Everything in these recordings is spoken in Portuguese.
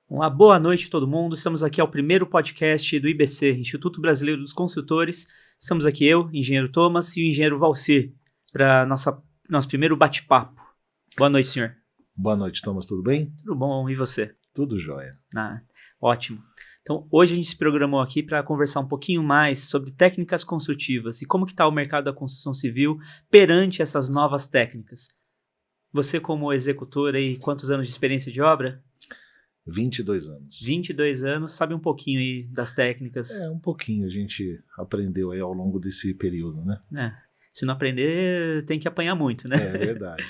Uma boa noite a todo mundo. Estamos aqui ao primeiro podcast do IBC, Instituto Brasileiro dos Construtores. Estamos aqui eu, engenheiro Thomas, e o engenheiro Valcir, para nosso primeiro bate-papo. Boa noite, senhor. Boa noite, Thomas. Tudo bem? Tudo bom, e você? Tudo jóia. Ótimo. Então, hoje a gente se programou aqui para conversar um pouquinho mais sobre técnicas construtivas e como que está o mercado da construção civil perante essas novas técnicas. Você, como executor, aí, quantos anos de experiência de obra? 22 anos. 22 anos, sabe um pouquinho aí das técnicas. Um pouquinho a gente aprendeu aí ao longo desse período, né? Se não aprender, tem que apanhar muito, né? É verdade.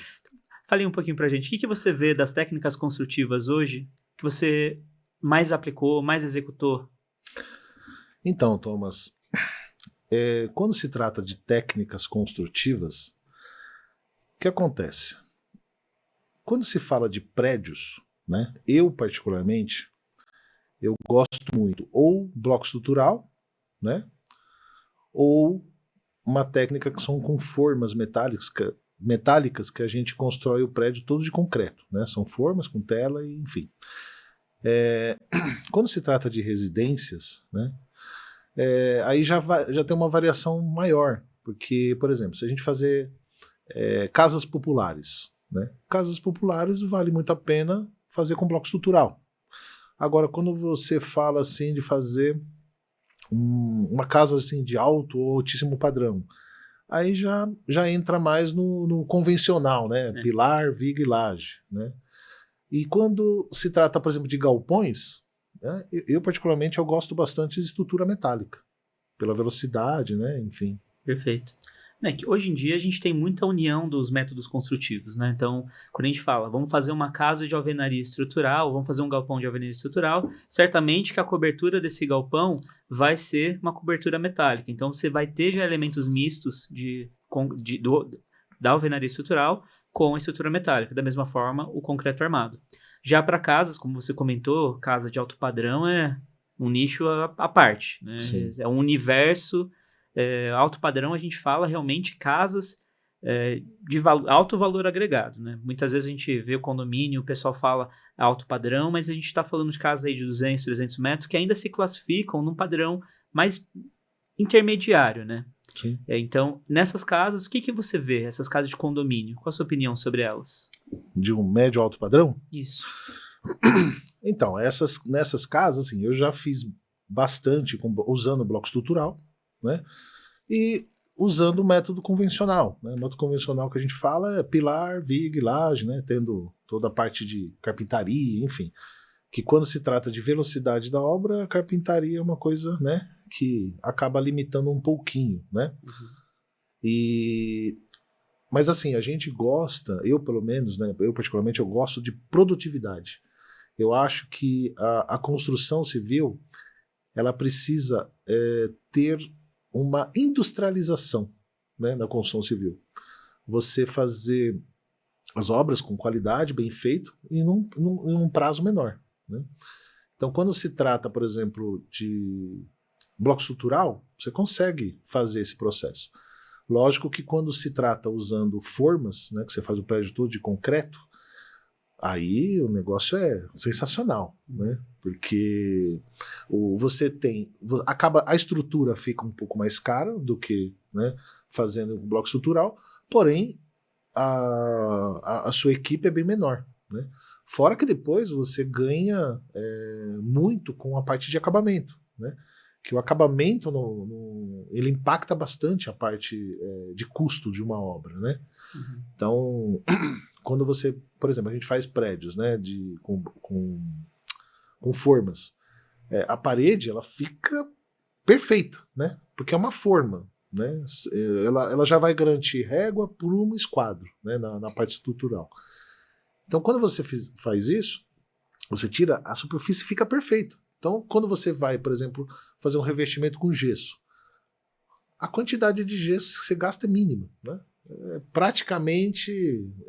Fale um pouquinho pra gente, o que você vê das técnicas construtivas hoje que você mais aplicou, mais executou? Então, Thomas, quando se trata de técnicas construtivas, o que acontece? Quando se fala de prédios, né, eu particularmente, eu gosto muito ou bloco estrutural, né, ou uma técnica que são com formas metálicas que a gente constrói o prédio todo de concreto, né, são formas com tela e enfim. Quando se trata de residências, né, aí já tem uma variação maior, porque, por exemplo, se a gente fazer casas populares, né, casas populares vale muito a pena fazer com bloco estrutural. Agora, quando você fala assim de fazer uma casa assim, de alto ou altíssimo padrão, aí já entra mais no convencional, né? Pilar, viga e laje, né? E quando se trata, por exemplo, de galpões, né, eu particularmente eu gosto bastante de estrutura metálica, pela velocidade, né? Enfim. Perfeito. Que hoje em dia a gente tem muita união dos métodos construtivos, né? Então, quando a gente fala, vamos fazer uma casa de alvenaria estrutural, vamos fazer um galpão de alvenaria estrutural, certamente que a cobertura desse galpão vai ser uma cobertura metálica. Então, você vai ter já elementos mistos da alvenaria estrutural com a estrutura metálica. Da mesma forma, o concreto armado. Já para casas, como você comentou, casa de alto padrão é um nicho à parte, né? Sim. É um universo. Alto padrão, a gente fala realmente casas de alto valor agregado, né? Muitas vezes a gente vê o condomínio, o pessoal fala alto padrão, mas a gente está falando de casas aí de 200, 300 metros que ainda se classificam num padrão mais intermediário, né? Sim. Então, nessas casas, o que você vê? Essas casas de condomínio, qual a sua opinião sobre elas? De um médio alto padrão? Isso. Então, nessas casas, assim, eu já fiz bastante usando bloco estrutural, né? E usando o método convencional, né? O método convencional que a gente fala é pilar, viga e laje, né? Tendo toda a parte de carpintaria, enfim. Que quando se trata de velocidade da obra, a carpintaria é uma coisa, né, que acaba limitando um pouquinho, né? Uhum. Mas assim, a gente gosta, eu pelo menos, né, eu particularmente, eu gosto de produtividade. Eu acho que a construção civil, ela precisa ter uma industrialização, né, na construção civil. Você fazer as obras com qualidade, bem feito, e num prazo menor, né? Então, quando se trata, por exemplo, de bloco estrutural, você consegue fazer esse processo. Lógico que quando se trata usando formas, né, que você faz o prédio todo de concreto, aí o negócio é sensacional, né? Porque a estrutura fica um pouco mais cara do que, né, fazendo um bloco estrutural, porém a sua equipe é bem menor, né? Fora que depois você ganha muito com a parte de acabamento, né? Que o acabamento ele impacta bastante a parte de custo de uma obra, né? Uhum. Então, quando você, por exemplo, a gente faz prédios, né, com formas, a parede ela fica perfeita, né? Porque é uma forma, né? Ela já vai garantir régua por um esquadro, né, na parte estrutural. Então, quando você faz isso, você tira, a superfície fica perfeita. Então, quando você vai, por exemplo, fazer um revestimento com gesso, a quantidade de gesso que você gasta é mínima, né? Praticamente,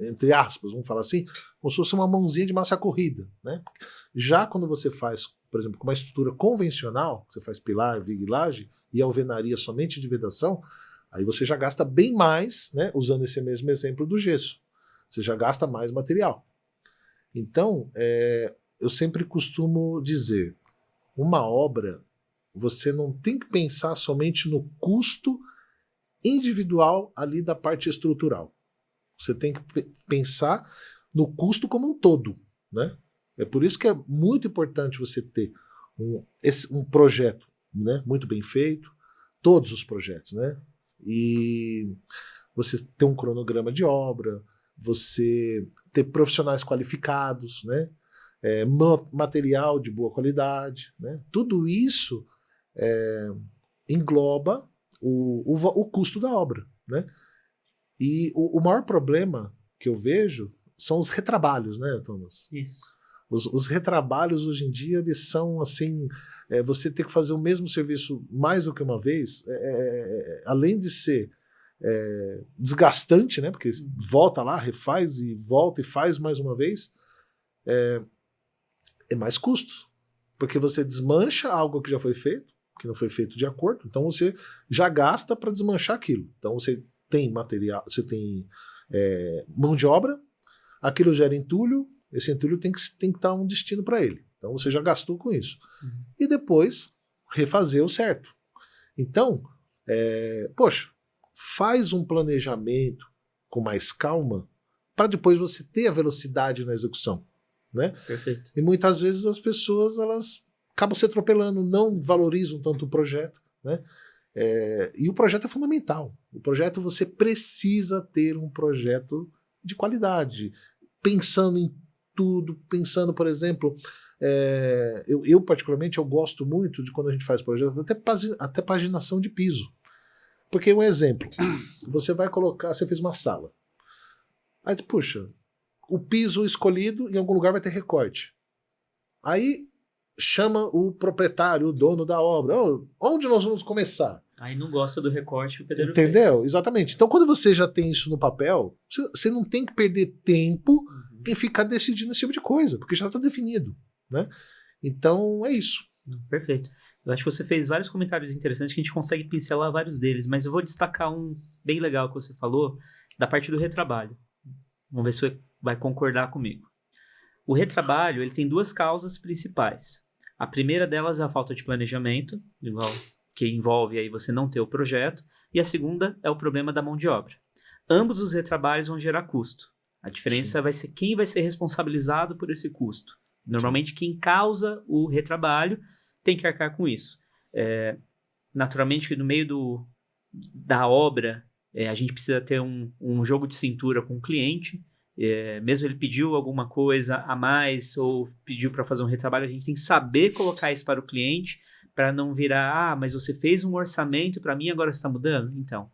entre aspas, vamos falar assim, como se fosse uma mãozinha de massa corrida, né? Já quando você faz, por exemplo, com uma estrutura convencional, você faz pilar, viga e laje, e alvenaria somente de vedação, aí você já gasta bem mais, né, usando esse mesmo exemplo do gesso. Você já gasta mais material. Então, eu sempre costumo dizer, uma obra, você não tem que pensar somente no custo individual ali da parte estrutural. Você tem que pensar no custo como um todo, né? É por isso que é muito importante você ter um projeto, né, muito bem feito, todos os projetos, né? E você ter um cronograma de obra, você ter profissionais qualificados, né? Material de boa qualidade, né? Tudo isso engloba o custo da obra, né? E o maior problema que eu vejo são os retrabalhos, né, Thomas? Isso. Os retrabalhos hoje em dia, eles são assim, você ter que fazer o mesmo serviço mais do que uma vez, além de ser desgastante, né, porque volta lá, refaz e volta e faz mais uma vez, é mais custos, porque você desmancha algo que já foi feito, que não foi feito de acordo, então você já gasta para desmanchar aquilo. Então você tem material, você tem mão de obra, aquilo gera entulho, esse entulho tem que dar um destino para ele. Então você já gastou com isso. E depois refazer o certo. Então, poxa, faz um planejamento com mais calma para depois você ter a velocidade na execução, né? Perfeito. E muitas vezes as pessoas elas acabam se atropelando, não valorizam tanto o projeto, né? E o projeto é fundamental. O projeto, você precisa ter um projeto de qualidade, pensando em tudo, pensando, por exemplo, eu particularmente eu gosto muito de quando a gente faz projeto, até paginação de piso. Porque um exemplo, você vai colocar, você fez uma sala, aí puxa, o piso escolhido em algum lugar vai ter recorte. Aí chama o proprietário, o dono da obra, onde nós vamos começar? Aí não gosta do recorte, o pedreiro entendeu? fez. Exatamente. Então, quando você já tem isso no papel, você não tem que perder tempo em ficar decidindo esse tipo de coisa, porque já está definido, né? Então, é isso. Perfeito. Eu acho que você fez vários comentários interessantes que a gente consegue pincelar vários deles, mas eu vou destacar um bem legal que você falou, da parte do retrabalho. Vamos ver se você vai concordar comigo. O retrabalho, ele tem duas causas principais. A primeira delas é a falta de planejamento, que envolve aí você não ter o projeto, e a segunda é o problema da mão de obra. Ambos os retrabalhos vão gerar custo. A diferença vai ser quem vai ser responsabilizado por esse custo. Normalmente, quem causa o retrabalho tem que arcar com isso. Naturalmente, que no meio da obra, a gente precisa ter um jogo de cintura com o cliente. Mesmo ele pediu alguma coisa a mais ou pediu para fazer um retrabalho, a gente tem que saber colocar isso para o cliente para não virar, mas você fez um orçamento para mim, agora você está mudando? Então,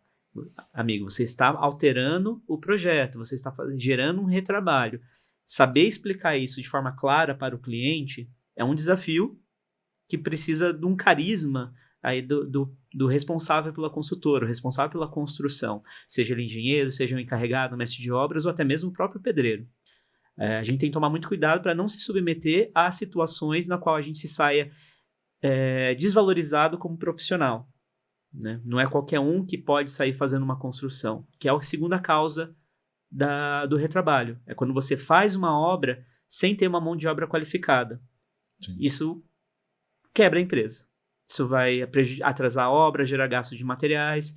amigo, você está alterando o projeto, você está gerando um retrabalho. Saber explicar isso de forma clara para o cliente é um desafio que precisa de um carisma aí do responsável pela consultora, o responsável pela construção, seja ele engenheiro, seja um encarregado, mestre de obras ou até mesmo o próprio pedreiro. A gente tem que tomar muito cuidado para não se submeter a situações na qual a gente se saia desvalorizado como profissional, né? Não é qualquer um que pode sair fazendo uma construção, que é a segunda causa do retrabalho. É quando você faz uma obra sem ter uma mão de obra qualificada. Sim. Isso quebra a empresa. Isso vai atrasar a obra, gerar gasto de materiais.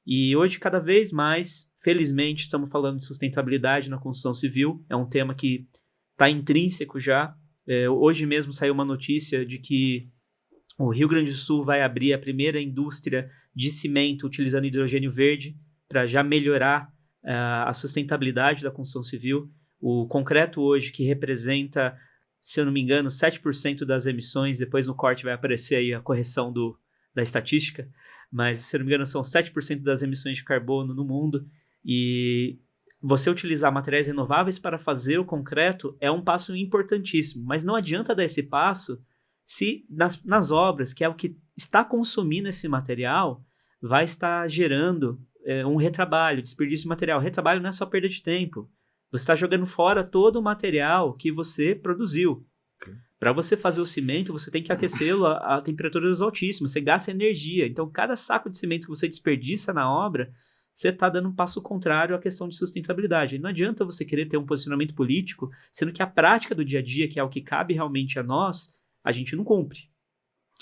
E hoje, cada vez mais, felizmente, estamos falando de sustentabilidade na construção civil. É um tema que está intrínseco já. Hoje mesmo saiu uma notícia de que o Rio Grande do Sul vai abrir a primeira indústria de cimento utilizando hidrogênio verde para já melhorar a sustentabilidade da construção civil. O concreto hoje, que representa, se eu não me engano, 7% das emissões, depois no corte vai aparecer aí a correção da estatística, mas se eu não me engano são 7% das emissões de carbono no mundo, e você utilizar materiais renováveis para fazer o concreto é um passo importantíssimo, mas não adianta dar esse passo se nas obras, que é o que está consumindo esse material, vai estar gerando um retrabalho, desperdício de material. Retrabalho não é só perda de tempo. Você está jogando fora todo o material que você produziu. Para você fazer o cimento, você tem que aquecê-lo a temperaturas altíssimas. Você gasta energia. Então, cada saco de cimento que você desperdiça na obra, você está dando um passo contrário à questão de sustentabilidade. Não adianta você querer ter um posicionamento político, sendo que a prática do dia a dia, que é o que cabe realmente a nós, a gente não cumpre.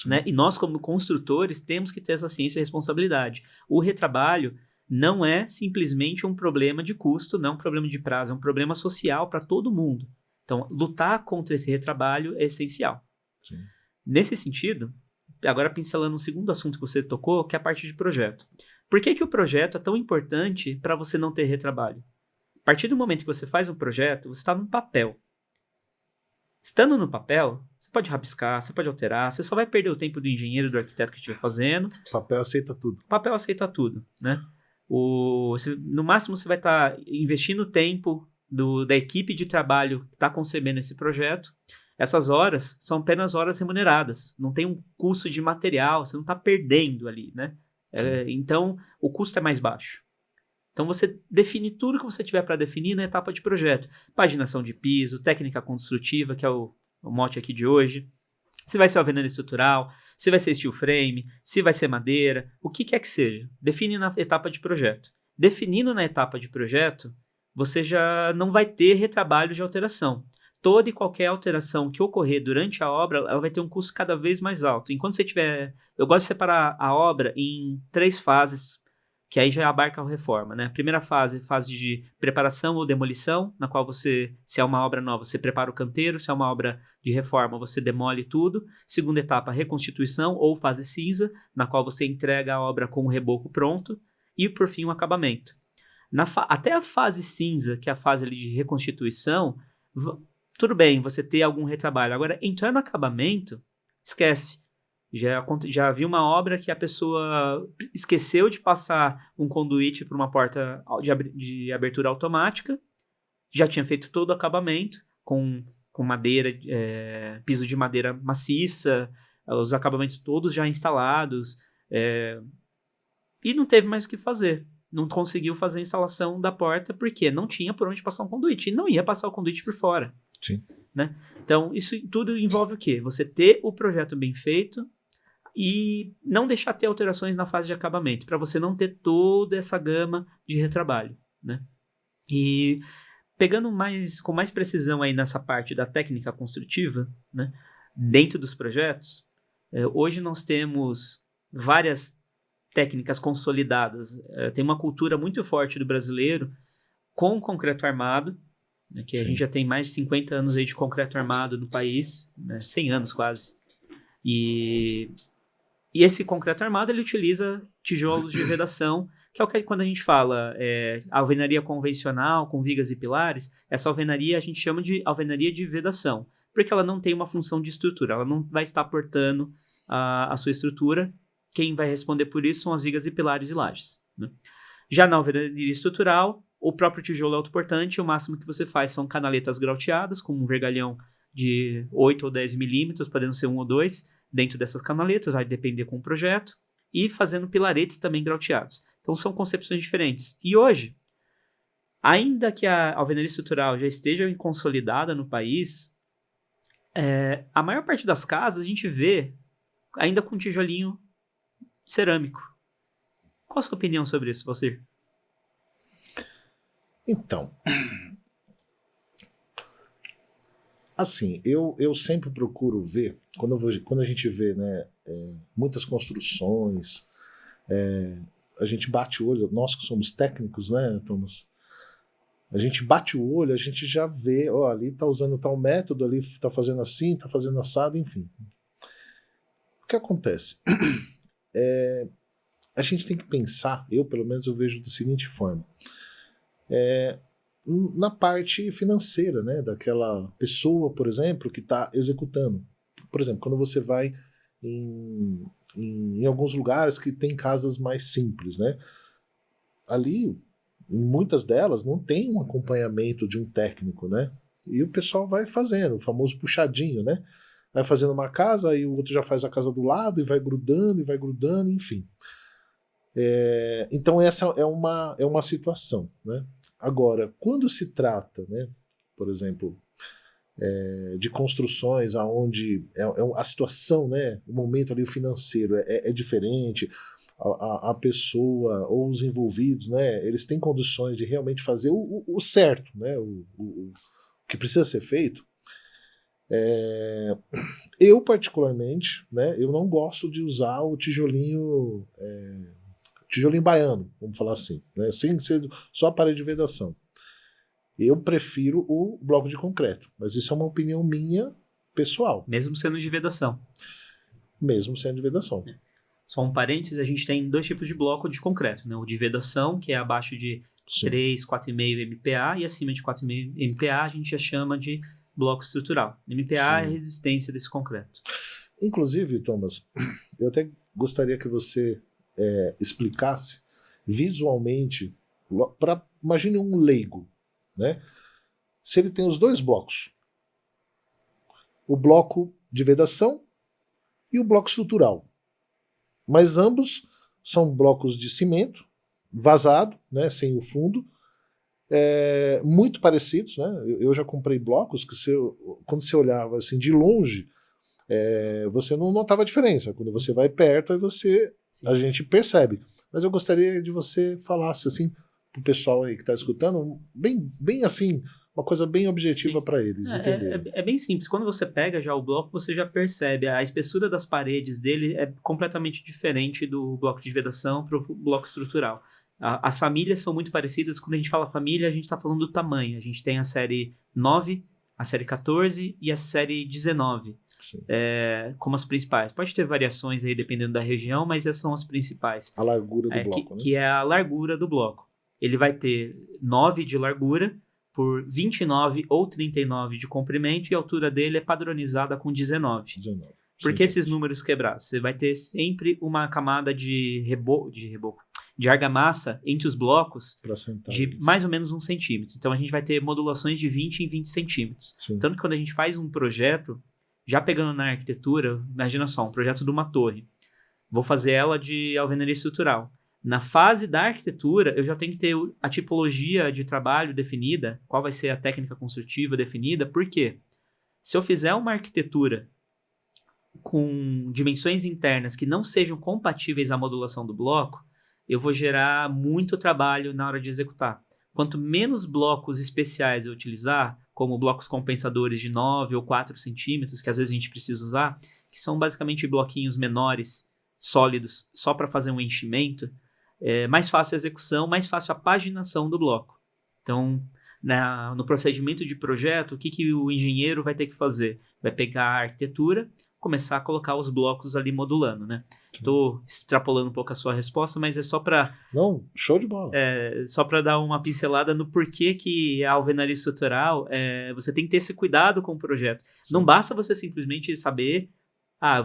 Né? E nós, como construtores, temos que ter essa ciência e responsabilidade. O retrabalho não é simplesmente um problema de custo, não é um problema de prazo, é um problema social para todo mundo. Então, lutar contra esse retrabalho é essencial. Sim. Nesse sentido, agora pincelando um segundo assunto que você tocou, que é a parte de projeto. Por que o projeto é tão importante para você não ter retrabalho? A partir do momento que você faz um projeto, você está num papel. Estando no papel, você pode rabiscar, você pode alterar, você só vai perder o tempo do engenheiro, do arquiteto que estiver fazendo. O papel aceita tudo. O papel aceita tudo, né? No máximo, você vai estar investindo tempo da equipe de trabalho que está concebendo esse projeto. Essas horas são apenas horas remuneradas. Não tem um custo de material, você não está perdendo ali, né? Então, o custo é mais baixo. Então, você define tudo que você tiver para definir na etapa de projeto. Paginação de piso, técnica construtiva, que é o mote aqui de hoje. Se vai ser alvenaria estrutural, se vai ser steel frame, se vai ser madeira, o que quer que seja. Define na etapa de projeto. Definindo na etapa de projeto, você já não vai ter retrabalho de alteração. Toda e qualquer alteração que ocorrer durante a obra, ela vai ter um custo cada vez mais alto. Enquanto você tiver... Eu gosto de separar a obra em 3 fases, que aí já abarca a reforma, né? Primeira fase de preparação ou demolição, na qual você, se é uma obra nova, você prepara o canteiro, se é uma obra de reforma, você demole tudo. Segunda etapa, reconstituição ou fase cinza, na qual você entrega a obra com o reboco pronto. E, por fim, o acabamento. Até a fase cinza, que é a fase ali de reconstituição, tudo bem, você ter algum retrabalho. Agora, entrar no acabamento, esquece. Já vi uma obra que a pessoa esqueceu de passar um conduíte para uma porta de abertura automática, já tinha feito todo o acabamento com madeira, piso de madeira maciça, os acabamentos todos já instalados, e não teve mais o que fazer. Não conseguiu fazer a instalação da porta porque não tinha por onde passar um conduíte, e não ia passar o conduíte por fora. Sim. Né? Então, isso tudo envolve o quê? Você ter o projeto bem feito, e não deixar ter alterações na fase de acabamento, para você não ter toda essa gama de retrabalho, né? E pegando com mais precisão aí nessa parte da técnica construtiva, né, dentro dos projetos, hoje nós temos várias técnicas consolidadas. Tem uma cultura muito forte do brasileiro com concreto armado, né, que a gente já tem mais de 50 anos aí de concreto armado no país, né, 100 anos quase. E esse concreto armado, ele utiliza tijolos de vedação, que é o que quando a gente fala alvenaria convencional, com vigas e pilares, essa alvenaria a gente chama de alvenaria de vedação, porque ela não tem uma função de estrutura, ela não vai estar portando a sua estrutura. Quem vai responder por isso são as vigas e pilares e lajes, né? Já na alvenaria estrutural, o próprio tijolo é autoportante, o máximo que você faz são canaletas grauteadas, com um vergalhão de 8 ou 10 milímetros, podendo ser 1 ou 2, dentro dessas canaletas, vai depender com o projeto, e fazendo pilaretes também grauteados. Então são concepções diferentes. E hoje, ainda que a alvenaria estrutural já esteja consolidada no país, a maior parte das casas a gente vê ainda com tijolinho cerâmico. Qual a sua opinião sobre isso, Valcir? Então, assim, eu sempre procuro ver, quando a gente vê, né, muitas construções, a gente bate o olho, nós que somos técnicos, né, Thomas? A gente bate o olho, a gente já vê, ó, ali tá usando tal método, ali tá fazendo assim, tá fazendo assado, enfim. O que acontece? A gente tem que pensar, pelo menos eu vejo da seguinte forma, na parte financeira, né, daquela pessoa, por exemplo, que está executando. Por exemplo, quando você vai em alguns lugares que tem casas mais simples, né, ali, em muitas delas, não tem um acompanhamento de um técnico, né, e o pessoal vai fazendo, o famoso puxadinho, né, vai fazendo uma casa, aí o outro já faz a casa do lado, e vai grudando, enfim. Então essa é uma situação, né. Agora, quando se trata, né, por exemplo, de construções onde a situação, né, o momento ali financeiro é diferente, a pessoa ou os envolvidos, né, eles têm condições de realmente fazer o certo, né, o que precisa ser feito, eu particularmente, né, eu não gosto de usar o tijolinho baiano, vamos falar assim, né, sem ser só a parede de vedação. Eu prefiro o bloco de concreto, mas isso é uma opinião minha pessoal. Mesmo sendo de vedação. Mesmo sendo de vedação. Só um parênteses, a gente tem 2 tipos de bloco de concreto, né? O de vedação, que é abaixo de 3, 4,5 MPa, e acima de 4,5 MPa a gente já chama de bloco estrutural. MPa é a resistência desse concreto. Inclusive, Thomas, eu até gostaria que você explicasse visualmente, imagine um leigo, né? Se ele tem os 2 blocos, o bloco de vedação e o bloco estrutural, mas ambos são blocos de cimento vazado, né, sem o fundo, muito parecidos, né? Eu já comprei blocos que quando você olhava assim de longe, você não notava a diferença. Quando você vai perto, aí a gente percebe. Mas eu gostaria de você falasse assim pro pessoal aí que está escutando, bem assim, uma coisa bem objetiva para eles entenderem. É bem simples. Quando você pega já o bloco, você já percebe. A espessura das paredes dele é completamente diferente do bloco de vedação para o bloco estrutural. As famílias são muito parecidas. Quando a gente fala família, a gente está falando do tamanho. A gente tem a série 9, a série 14 e a série 19. Como as principais. Pode ter variações aí dependendo da região, mas essas são as principais. A largura do bloco, né? Que é a largura do bloco. Ele vai ter 9 de largura por 29 ou 39 de comprimento e a altura dele é padronizada com 19. Por que esses números quebrados? Você vai ter sempre uma camada de argamassa entre os blocos de mais ou menos 1 centímetro. Então a gente vai ter modulações de 20 em 20 centímetros. Tanto que quando a gente faz um projeto, já pegando na arquitetura, imagina só, um projeto de uma torre. Vou fazer ela de alvenaria estrutural. Na fase da arquitetura, eu já tenho que ter a tipologia de trabalho definida, qual vai ser a técnica construtiva definida, por quê? Se eu fizer uma arquitetura com dimensões internas que não sejam compatíveis à modulação do bloco, eu vou gerar muito trabalho na hora de executar. Quanto menos blocos especiais eu utilizar, como blocos compensadores de 9 ou 4 centímetros, que às vezes a gente precisa usar, que são basicamente bloquinhos menores, sólidos, só para fazer um enchimento, mais fácil a execução, mais fácil a paginação do bloco. Então, no procedimento de projeto, o que o engenheiro vai ter que fazer? Vai pegar a arquitetura, começar a colocar os blocos ali modulando, né? Estou extrapolando um pouco a sua resposta, mas é só para... Não, show de bola. Só para dar uma pincelada no porquê que a alvenaria estrutural, você tem que ter esse cuidado com o projeto. Sim. Não basta você simplesmente saber,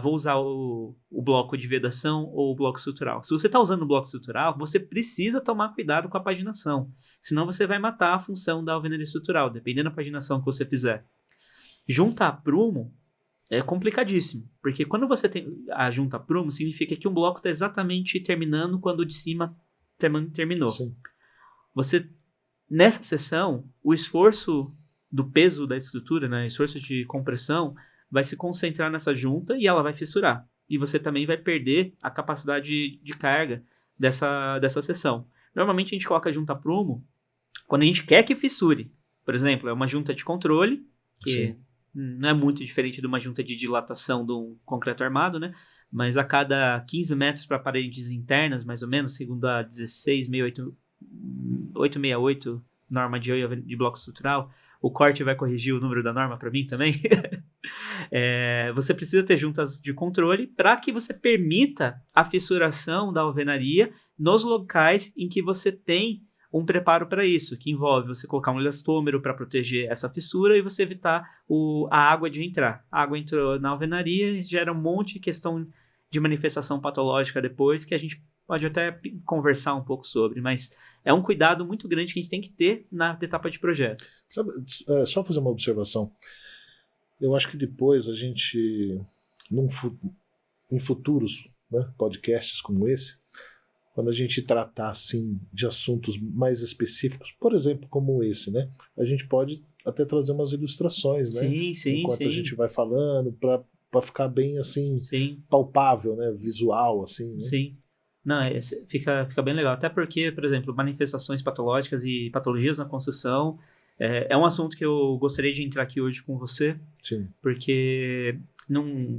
vou usar o bloco de vedação ou o bloco estrutural. Se você está usando o bloco estrutural, você precisa tomar cuidado com a paginação. Senão você vai matar a função da alvenaria estrutural, dependendo da paginação que você fizer. Juntar prumo é complicadíssimo, porque quando você tem a junta prumo, significa que um bloco está exatamente terminando quando o de cima terminou. Sim. Nessa seção, o esforço do peso da estrutura, né, esforço de compressão, vai se concentrar nessa junta e ela vai fissurar. E você também vai perder a capacidade de carga dessa seção. Normalmente a gente coloca a junta prumo quando a gente quer que fissure. Por exemplo, é uma junta de controle, que Sim. não é muito diferente de uma junta de dilatação de um concreto armado, né? Mas a cada 15 metros para paredes internas, mais ou menos, segundo a 16868, norma de bloco estrutural, o corte vai corrigir o número da norma para mim também. Você precisa ter juntas de controle para que você permita a fissuração da alvenaria nos locais em que você tem um preparo para isso, que envolve você colocar um elastômero para proteger essa fissura e você evitar a água de entrar. A água entrou na alvenaria e gera um monte de questão de manifestação patológica depois, que a gente pode até conversar um pouco sobre, mas é um cuidado muito grande que a gente tem que ter na etapa de projeto. Sabe, só fazer uma observação. Eu acho que depois a gente, em futuros, né, podcasts como esse, quando a gente tratar assim de assuntos mais específicos, por exemplo, como esse, né, a gente pode até trazer umas ilustrações, né? Sim, enquanto a gente vai falando, para ficar bem assim, palpável, né, visual, assim, né? Sim. Não, fica bem legal. Até porque, por exemplo, manifestações patológicas e patologias na construção é um assunto que eu gostaria de entrar aqui hoje com você, Sim, porque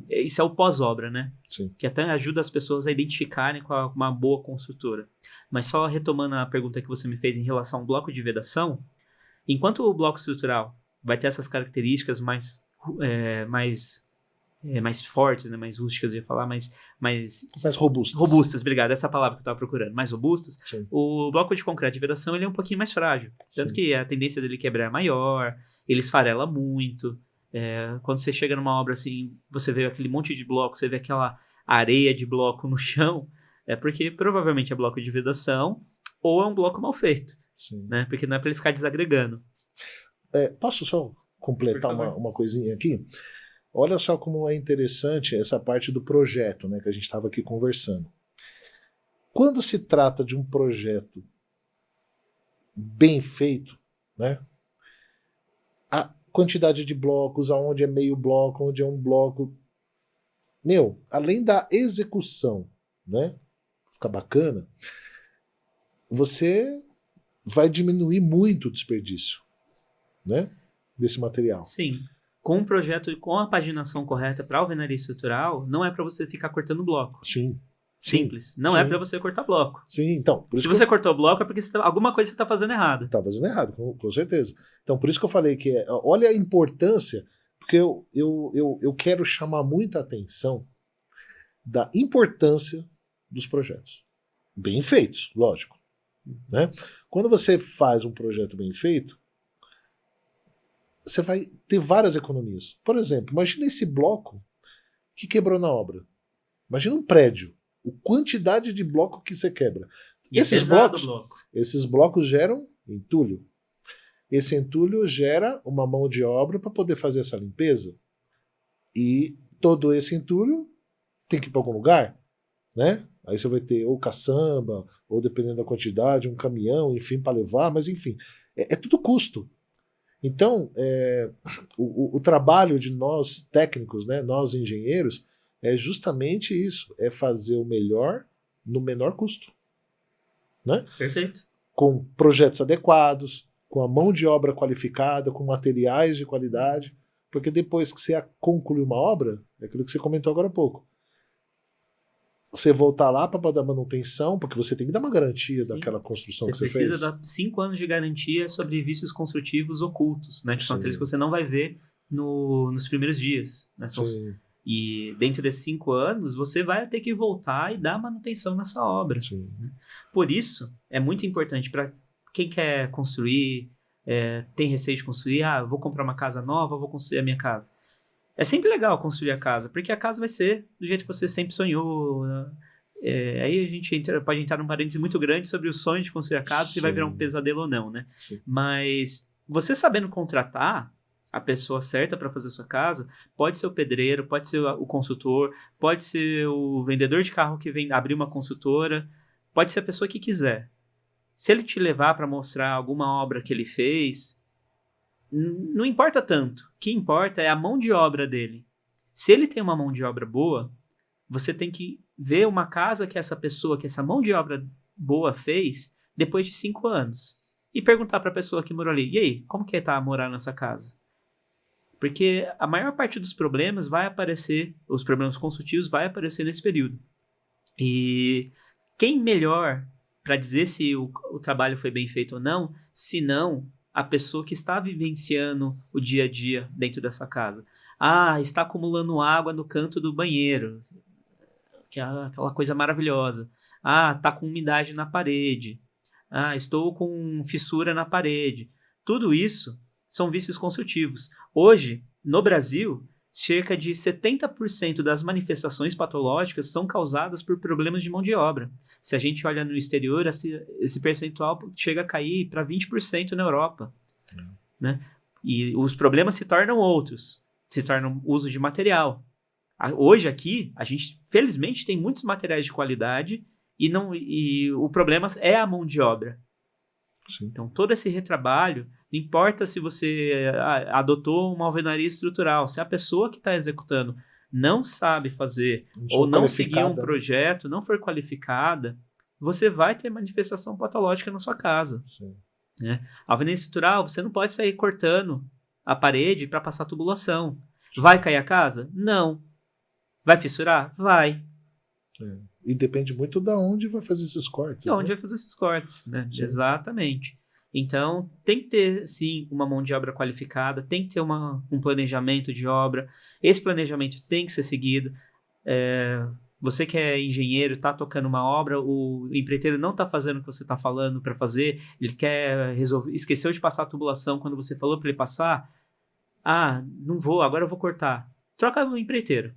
isso é o pós-obra, né? sim. Que até ajuda as pessoas a identificarem qual é uma boa construtora. Mas só retomando a pergunta que você me fez em relação ao bloco de vedação, enquanto o bloco estrutural vai ter essas características mais fortes, né? Mais rústicas, eu ia falar, mais Mais robustas. robustas, obrigado, essa é a palavra que eu estava procurando, mais robustas, Sim. o bloco de concreto de vedação ele é um pouquinho mais frágil, tanto Sim. que a tendência dele quebrar é maior, ele esfarela muito, quando você chega numa obra assim, você vê aquele monte de bloco, você vê aquela areia de bloco no chão, é porque provavelmente é bloco de vedação ou é um bloco mal feito, Sim. né? Porque não é para ele ficar desagregando. Posso só completar uma coisinha aqui? Olha só como é interessante essa parte do projeto, né, que a gente estava aqui conversando. Quando se trata de um projeto bem feito, né, a quantidade de blocos, aonde é meio bloco, onde é um bloco, além da execução, né, ficar bacana, você vai diminuir muito o desperdício, né, desse material. Sim. Com um projeto com a paginação correta para alvenaria estrutural, não é para você ficar cortando bloco. Sim. Simples. Não é para você cortar bloco. Sim, então. Se você cortou bloco é porque alguma coisa você está fazendo errado. Está fazendo errado, com certeza. Então, por isso que eu falei que olha a importância, porque eu quero chamar muita atenção da importância dos projetos. Bem feitos, lógico. Né? Quando você faz um projeto bem feito, você vai ter várias economias. Por exemplo, imagina esse bloco que quebrou na obra. Imagina um prédio. A quantidade de bloco que você quebra. E esses blocos geram entulho. Esse entulho gera uma mão de obra para poder fazer essa limpeza. E todo esse entulho tem que ir para algum lugar, né? Aí você vai ter ou caçamba, ou dependendo da quantidade, um caminhão, enfim, para levar, mas enfim, é tudo custo. Então, o trabalho de nós técnicos, né, nós engenheiros, é justamente isso, é fazer o melhor no menor custo. Né? Perfeito. Com projetos adequados, com a mão de obra qualificada, com materiais de qualidade, porque depois que você conclui uma obra, é aquilo que você comentou agora há pouco, você voltar lá para dar manutenção, porque você tem que dar uma garantia daquela construção que você fez. Você precisa dar 5 anos de garantia sobre vícios construtivos ocultos, né? Que são aqueles que você não vai ver nos primeiros dias. Né? E dentro desses 5 anos, você vai ter que voltar e dar manutenção nessa obra. Né? Por isso, é muito importante para quem quer construir, tem receio de construir, vou comprar uma casa nova, vou construir a minha casa. É sempre legal construir a casa, porque a casa vai ser do jeito que você sempre sonhou. Né? Aí a gente pode entrar num parêntese muito grande sobre o sonho de construir a casa, se vai virar um pesadelo ou não, né? Mas você sabendo contratar a pessoa certa para fazer a sua casa, pode ser o pedreiro, pode ser o consultor, pode ser o vendedor de carro que vem abrir uma consultora, pode ser a pessoa que quiser. Se ele te levar para mostrar alguma obra que ele fez, não importa tanto. O que importa é a mão de obra dele. Se ele tem uma mão de obra boa, você tem que ver uma casa que essa pessoa, que essa mão de obra boa fez depois de 5 anos. E perguntar para a pessoa que morou ali, e aí, como que tá morar nessa casa? Porque a maior parte dos problemas vai aparecer, os problemas construtivos vai aparecer nesse período. E quem melhor para dizer se o trabalho foi bem feito ou não, se não a pessoa que está vivenciando o dia a dia dentro dessa casa. Está acumulando água no canto do banheiro, que é aquela coisa maravilhosa. Tá com umidade na parede. Estou com fissura na parede. Tudo isso são vícios construtivos. Hoje, no Brasil, cerca de 70% das manifestações patológicas são causadas por problemas de mão de obra. Se a gente olha no exterior, esse percentual chega a cair para 20% na Europa. Né? E os problemas se tornam outros. Se tornam uso de material. Hoje aqui, a gente, felizmente, tem muitos materiais de qualidade e o problema é a mão de obra. Sim. Então, todo esse retrabalho, não importa se você adotou uma alvenaria estrutural, se a pessoa que está executando não sabe fazer ou não seguir um projeto, não for qualificada, você vai ter manifestação patológica na sua casa. Né? Alvenaria estrutural, você não pode sair cortando a parede para passar tubulação. Vai cair a casa? Não. Vai fissurar? Vai. E depende muito de onde vai fazer esses cortes. De onde vai fazer esses cortes, né? Exatamente. Então, tem que ter, sim, uma mão de obra qualificada, tem que ter um planejamento de obra. Esse planejamento tem que ser seguido. Você que é engenheiro, está tocando uma obra, o empreiteiro não está fazendo o que você está falando para fazer, ele quer resolver, esqueceu de passar a tubulação quando você falou para ele passar. Ah, não vou, agora eu vou cortar. Troca o empreiteiro.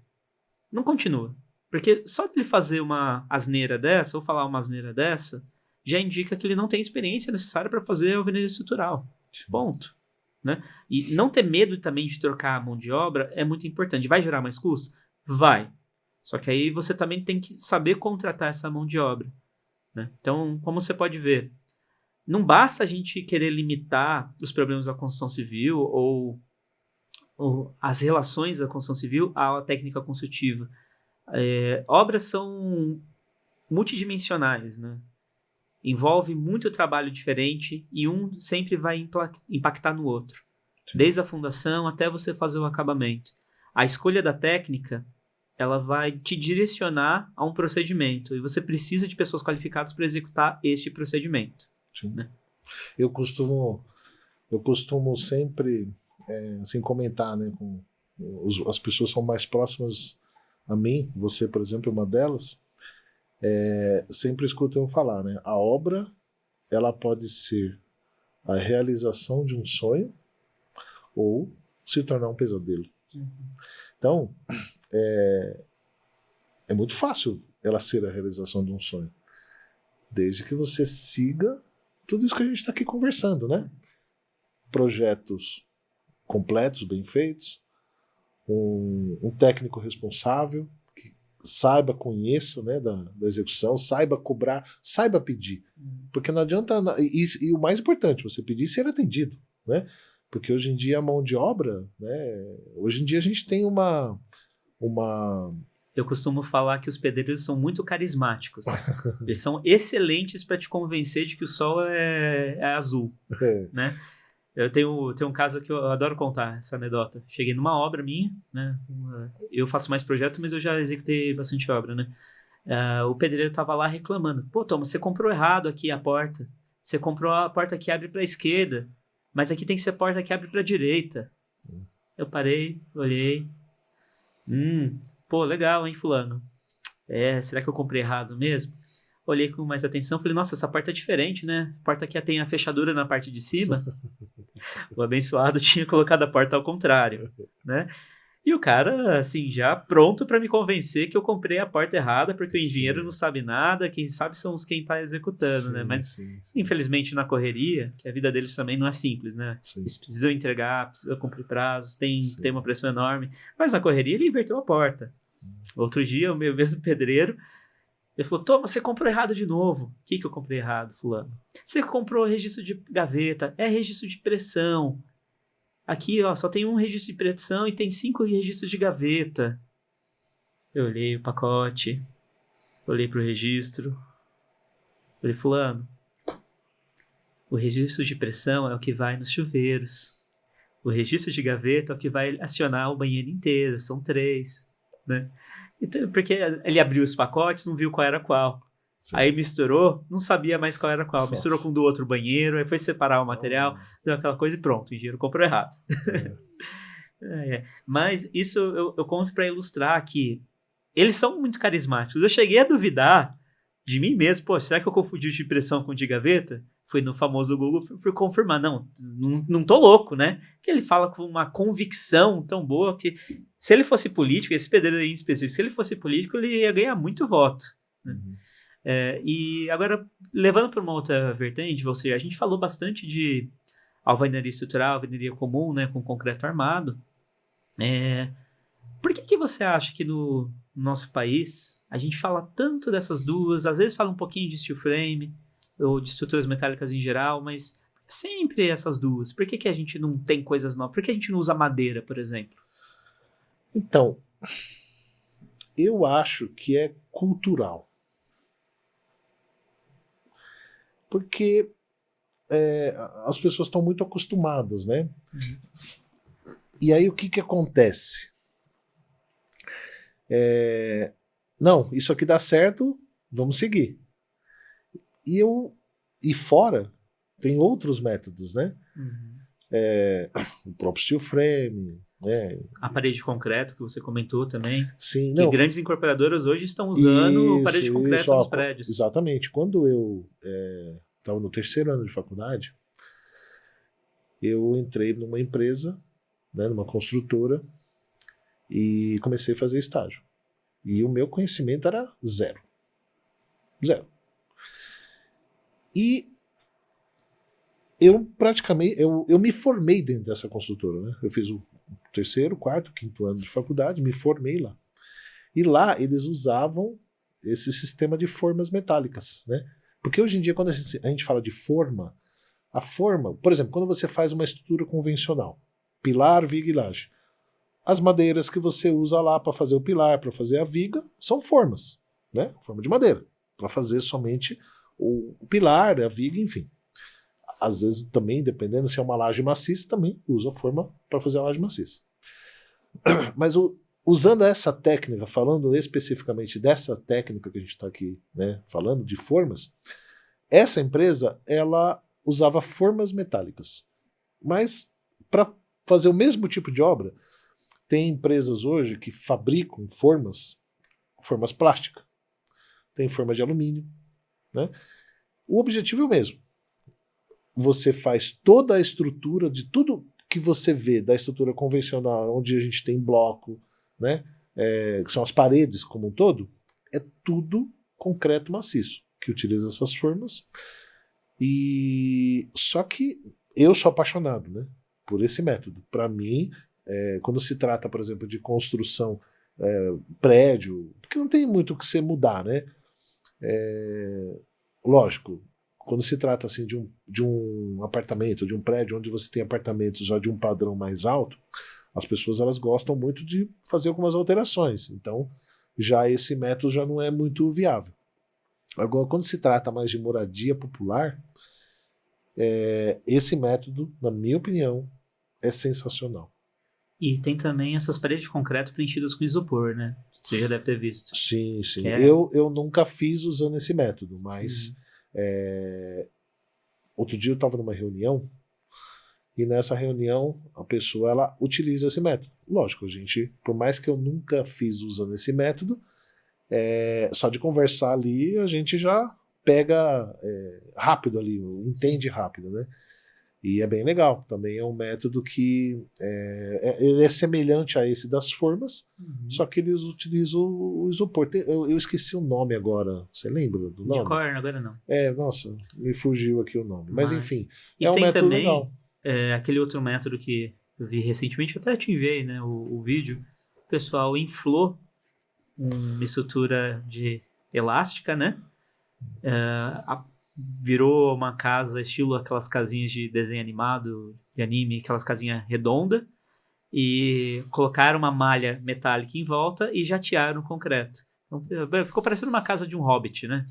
Não continua. Porque só de ele fazer uma asneira dessa, ou falar uma asneira dessa, já indica que ele não tem experiência necessária para fazer a alvenaria estrutural. Ponto. Né? E não ter medo também de trocar a mão de obra é muito importante. Vai gerar mais custo? Vai. Só que aí você também tem que saber contratar essa mão de obra. Né? Então, como você pode ver, não basta a gente querer limitar os problemas da construção civil ou as relações da construção civil à técnica construtiva. Obras são multidimensionais, né? Envolve muito trabalho diferente e um sempre vai impactar no outro. Sim. Desde a fundação até você fazer o acabamento. A escolha da técnica, ela vai te direcionar a um procedimento e você precisa de pessoas qualificadas para executar este procedimento. Sim. Né? Eu costumo sempre assim, comentar, né, com as pessoas que são mais próximas a mim, você, por exemplo, é uma delas. Sempre escuto eu falar, né? A obra, ela pode ser a realização de um sonho ou se tornar um pesadelo. Então, é muito fácil ela ser a realização de um sonho, desde que você siga tudo isso que a gente está aqui conversando, né? Projetos completos, bem feitos, um técnico responsável, saiba, conheça, né, da execução, saiba cobrar, saiba pedir. Porque não adianta... E o mais importante, você pedir e ser atendido. Né? Porque hoje em dia a mão de obra... Né, hoje em dia a gente tem uma... Eu costumo falar que os pedreiros são muito carismáticos. Eles são excelentes para te convencer de que o sol é azul. Né? Eu tenho um caso que eu adoro contar, essa anedota. Cheguei numa obra minha, né? Eu faço mais projetos, mas eu já executei bastante obra, né? O pedreiro tava lá reclamando. Pô, Thomas, você comprou errado aqui a porta. Você comprou a porta que abre para a esquerda, mas aqui tem que ser a porta que abre para a direita. Eu parei, olhei. Pô, legal, hein, fulano? Será que eu comprei errado mesmo? Olhei com mais atenção, falei, nossa, essa porta é diferente, né? A porta aqui tem a fechadura na parte de cima. O abençoado tinha colocado a porta ao contrário, né? E o cara, assim, já pronto para me convencer que eu comprei a porta errada, porque o engenheiro não sabe nada, quem sabe são quem tá executando, né? Mas, infelizmente, na correria, que a vida deles também não é simples, né? Eles precisam entregar, precisam cumprir prazos, tem uma pressão enorme. Mas na correria ele inverteu a porta. Outro dia, o meu mesmo pedreiro, ele falou, Thomas, você comprou errado de novo. O que eu comprei errado, fulano? Você comprou registro de gaveta, é registro de pressão. Aqui, ó, só tem um registro de pressão e tem 5 registros de gaveta. Eu olhei o pacote, olhei pro registro. Falei, fulano, o registro de pressão é o que vai nos chuveiros. O registro de gaveta é o que vai acionar o banheiro inteiro, são 3, né? Então, porque ele abriu os pacotes, não viu qual era qual. Aí misturou, não sabia mais qual era qual. Misturou com o do outro banheiro, aí foi separar o material, deu aquela coisa e pronto, o engenheiro comprou errado. Mas isso eu conto para ilustrar que eles são muito carismáticos. Eu cheguei a duvidar de mim mesmo. Pô, será que eu confundi o de pressão com o de gaveta? Fui no famoso Google por confirmar. Não tô louco, né? Que ele fala com uma convicção tão boa que se ele fosse político, esse pedreiro aí em específico, se ele fosse político, ele ia ganhar muito voto. Né? E agora, levando para uma outra vertente, ou seja, a gente falou bastante de alvenaria estrutural, alvenaria comum, né, com concreto armado. Por que você acha que no nosso país a gente fala tanto dessas duas, às vezes fala um pouquinho de steel frame ou de estruturas metálicas em geral, mas sempre essas duas? Por que a gente não tem coisas novas? Por que a gente não usa madeira, por exemplo? Então, Eu acho que é cultural. Porque as pessoas estão muito acostumadas, né? E aí o que acontece? Não, isso aqui dá certo, vamos seguir. E fora, tem outros métodos, né? O próprio steel frame, né? A parede de concreto que você comentou também. Sim, que não. Grandes incorporadoras hoje estão usando parede de concreto nos prédios. Exatamente. Quando eu estava no 3º ano de faculdade, eu entrei numa empresa, né, numa construtora, e comecei a fazer estágio. E o meu conhecimento era zero. Zero. E eu praticamente, eu me formei dentro dessa construtora, né? Eu fiz o 3º, 4º, 5º ano de faculdade, me formei lá. E lá eles usavam esse sistema de formas metálicas, né? Porque hoje em dia, quando a gente fala de forma, a forma, por exemplo, quando você faz uma estrutura convencional, pilar, viga e laje, as madeiras que você usa lá para fazer o pilar, para fazer a viga, são formas, né? Forma de madeira, para fazer somente o pilar, a viga, enfim. Às vezes também, dependendo se é uma laje maciça, também usa a forma para fazer a laje maciça. Mas usando essa técnica, falando especificamente dessa técnica que a gente está aqui, né, falando de formas, essa empresa ela usava formas metálicas. Mas para fazer o mesmo tipo de obra, tem empresas hoje que fabricam formas plásticas. Tem forma de alumínio, né? O objetivo é o mesmo. Você faz toda a estrutura de tudo que você vê da estrutura convencional, onde a gente tem bloco, né? Que são as paredes como um todo, é tudo concreto maciço que utiliza essas formas. E só que eu sou apaixonado, né, por esse método. Para mim, quando se trata, por exemplo, de construção, prédio, porque não tem muito o que você mudar, né? Lógico, quando se trata assim de um apartamento, de um prédio onde você tem apartamentos já de um padrão mais alto, as pessoas elas gostam muito de fazer algumas alterações. Então, já esse método já não é muito viável. Agora, quando se trata mais de moradia popular, esse método, na minha opinião, é sensacional. E tem também essas paredes de concreto preenchidas com isopor, né? Você já deve ter visto. Sim, sim. Eu nunca fiz usando esse método, mas outro dia eu estava numa reunião e nessa reunião a pessoa ela utiliza esse método. Lógico, a gente, por mais que eu nunca fiz usando esse método, só de conversar ali a gente já pega rápido ali, entende rápido, né? E é bem legal. Também é um método que ele é semelhante a esse das formas, só que eles utilizam o isopor. Eu esqueci o nome agora. Você lembra do nome? De cor, agora não. Nossa, me fugiu aqui o nome. Mas enfim, é um método também, legal. Aquele outro método que eu vi recentemente, eu até te enviei, né, o vídeo. O pessoal inflou uma estrutura de elástica, né? Virou uma casa estilo aquelas casinhas de desenho animado, de anime, aquelas casinhas redondas, e colocaram uma malha metálica em volta e jatearam o concreto. Então, ficou parecendo uma casa de um hobbit, né?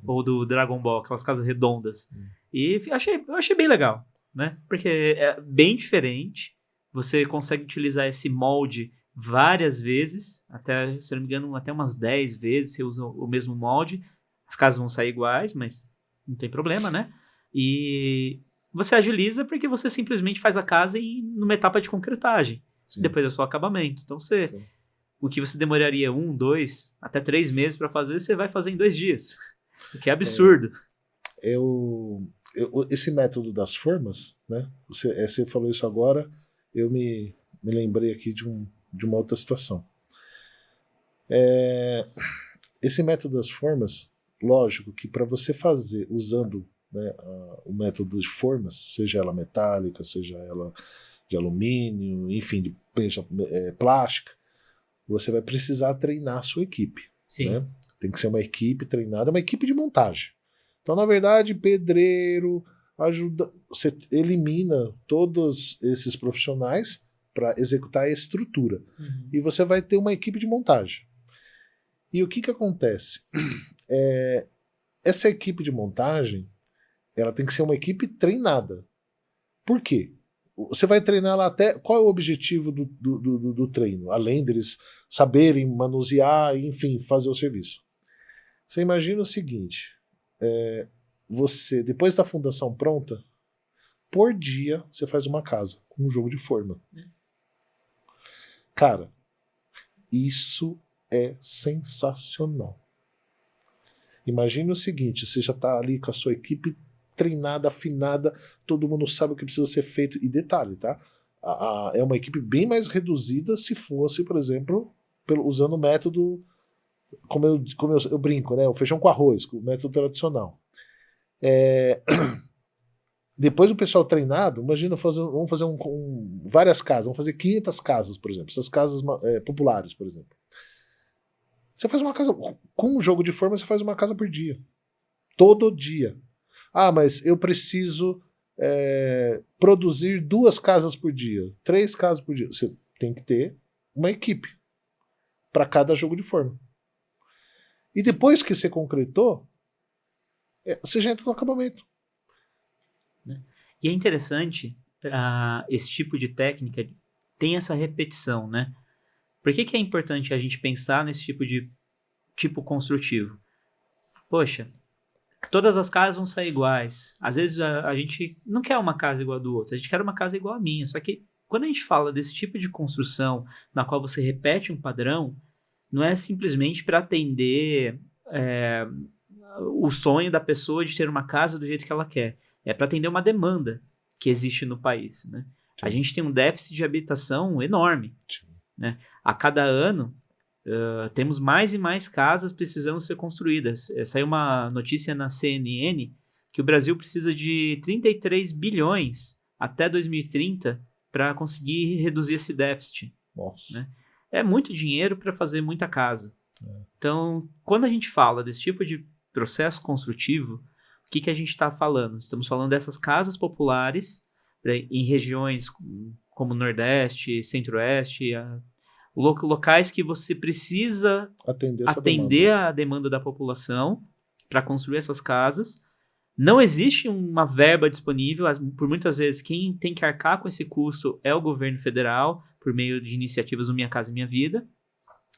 Ou do Dragon Ball, aquelas casas redondas. E eu achei bem legal, né? Porque é bem diferente, você consegue utilizar esse molde várias vezes, até, se não me engano, até umas 10 vezes você usa o mesmo molde. As casas vão sair iguais, mas não tem problema, né? E você agiliza porque você simplesmente faz a casa numa etapa de concretagem. Sim. Depois é só acabamento. Então o que você demoraria 1, 2, até 3 meses para fazer, você vai fazer em 2 dias. O que é absurdo. Esse método das formas, né? Você falou isso agora, eu me lembrei aqui de uma outra situação. Esse método das formas, lógico que para você fazer usando, né, o método de formas, seja ela metálica, seja ela de alumínio, enfim, de plástica, você vai precisar treinar a sua equipe. Sim. Né? Tem que ser uma equipe treinada, uma equipe de montagem. Então, na verdade, pedreiro, você elimina todos esses profissionais para executar a estrutura. E você vai ter uma equipe de montagem. E o que acontece? Essa equipe de montagem, ela tem que ser uma equipe treinada. Por quê? Você vai treinar lá até... Qual é o objetivo do treino? Além deles saberem manusear, enfim, fazer o serviço. Você imagina o seguinte, você, depois da fundação pronta, por dia você faz uma casa com um jogo de forma. Cara, isso é sensacional. Imagine o seguinte, você já está ali com a sua equipe treinada, afinada, todo mundo sabe o que precisa ser feito. E detalhe, tá? É uma equipe bem mais reduzida se fosse, por exemplo, usando o método, como eu brinco, né? O feijão com arroz, o método tradicional. Depois do pessoal treinado, imagina, vamos fazer várias casas, vamos fazer 500 casas, por exemplo, essas casas populares, por exemplo. Você faz uma casa, com um jogo de forma, você faz uma casa por dia. Todo dia. Ah, mas eu preciso produzir 2 casas por dia, 3 casas por dia. Você tem que ter uma equipe para cada jogo de forma. E depois que você concretou, você já entra no acabamento. E é interessante, para esse tipo de técnica, tem essa repetição, né? Por que é importante a gente pensar nesse tipo construtivo? Poxa, todas as casas vão sair iguais. Às vezes a gente não quer uma casa igual a do outro, a gente quer uma casa igual a minha. Só que quando a gente fala desse tipo de construção, na qual você repete um padrão, não é simplesmente para atender o sonho da pessoa de ter uma casa do jeito que ela quer. É para atender uma demanda que existe no país, né? A gente tem um déficit de habitação enorme, né? A cada ano, temos mais e mais casas precisando ser construídas. Saiu uma notícia na CNN que o Brasil precisa de 33 bilhões até 2030 para conseguir reduzir esse déficit. Nossa. Né? É muito dinheiro para fazer muita casa. Então, quando a gente fala desse tipo de processo construtivo, o que a gente está falando? Estamos falando dessas casas populares em regiões como Nordeste, Centro-Oeste, locais que você precisa atender a demanda da população para construir essas casas. Não existe uma verba disponível, por muitas vezes quem tem que arcar com esse custo é o governo federal, por meio de iniciativas do Minha Casa Minha Vida,